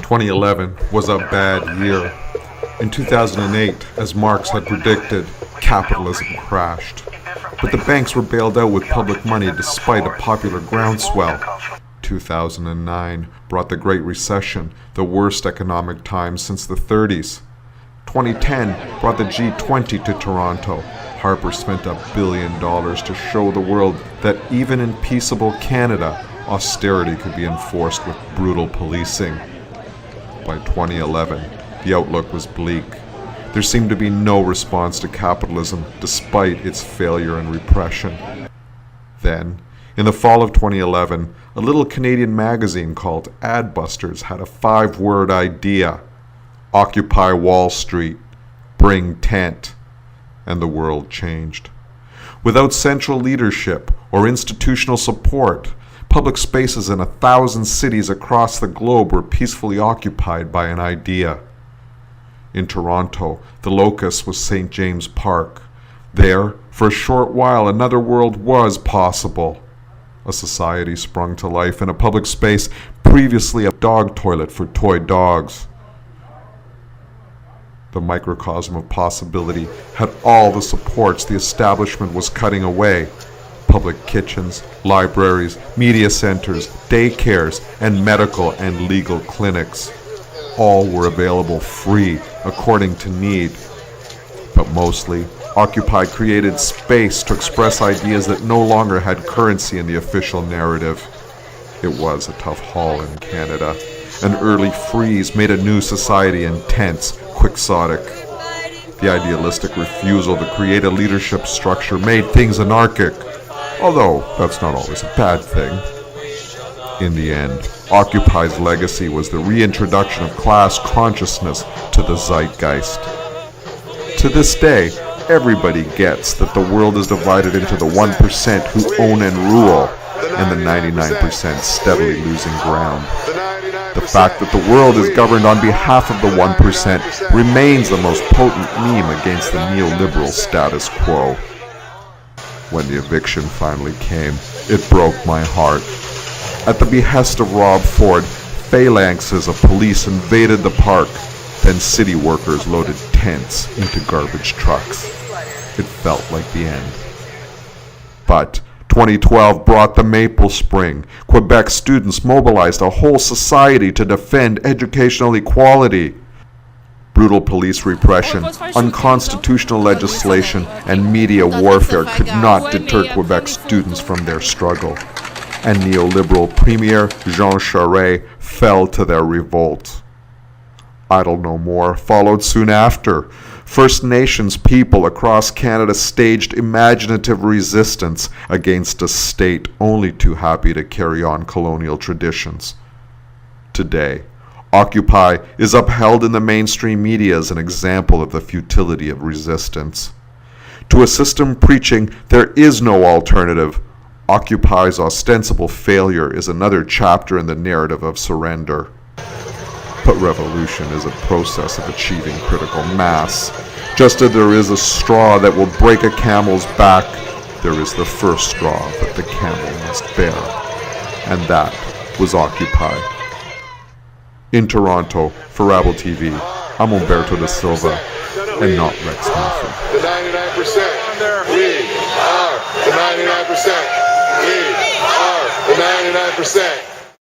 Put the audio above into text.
2011 was a bad year. In 2008, as Marx had predicted, capitalism crashed. But the banks were bailed out with public money despite a popular groundswell. 2009 brought the Great Recession, the worst economic time since the 30s. 2010 brought the G20 to Toronto. Harper spent $1 billion to show the world that even in peaceable Canada, austerity could be enforced with brutal policing. By 2011, the outlook was bleak. There seemed to be no response to capitalism despite its failure and repression. Then, in the fall of 2011, a little Canadian magazine called Adbusters had a 5-word idea: Occupy Wall Street, bring tent, and the world changed. Without central leadership or institutional support, public spaces in 1,000 cities across the globe were peacefully occupied by an idea. In Toronto, the locus was St. James Park. There, for a short while, another world was possible. A society sprung to life in a public space previously a dog toilet for toy dogs. The microcosm of possibility had all the supports the establishment was cutting away. Public kitchens, libraries, media centers, daycares, and medical and legal clinics. All were available free, according to need. But mostly, Occupy created space to express ideas that no longer had currency in the official narrative. It was a tough haul in Canada. An early freeze made a new society intense, quixotic. The idealistic refusal to create a leadership structure made things anarchic, although that's not always a bad thing. In the end, Occupy's legacy was the reintroduction of class consciousness to the Zeitgeist. To this day, everybody gets that the world is divided into the 1% who own and rule, and the 99% steadily losing ground. The fact that the world is governed on behalf of the 1% remains the most potent meme against the neoliberal status quo. When the eviction finally came, it broke my heart. At the behest of Rob Ford, phalanxes of police invaded the park. Then city workers loaded tents into garbage trucks. It felt like the end. But 2012 brought the Maple Spring. Quebec students mobilized a whole society to defend educational equality. Brutal police repression, unconstitutional legislation, and media warfare could not deter Quebec students from their struggle. And neoliberal Premier Jean Charest fell to their revolt. Idle No More followed soon after. First Nations people across Canada staged imaginative resistance against a state only too happy to carry on colonial traditions. Today, Occupy is upheld in the mainstream media as an example of the futility of resistance. To a system preaching there is no alternative, Occupy's ostensible failure is another chapter in the narrative of surrender. But revolution is a process of achieving critical mass. Just as there is a straw that will break a camel's back, there is the first straw that the camel must bear. And that was Occupy. In Toronto, for Rabble TV, I'm Umberto da Silva, and not Rex Humphrey. The 99%. We are the 99%. We are the 99%.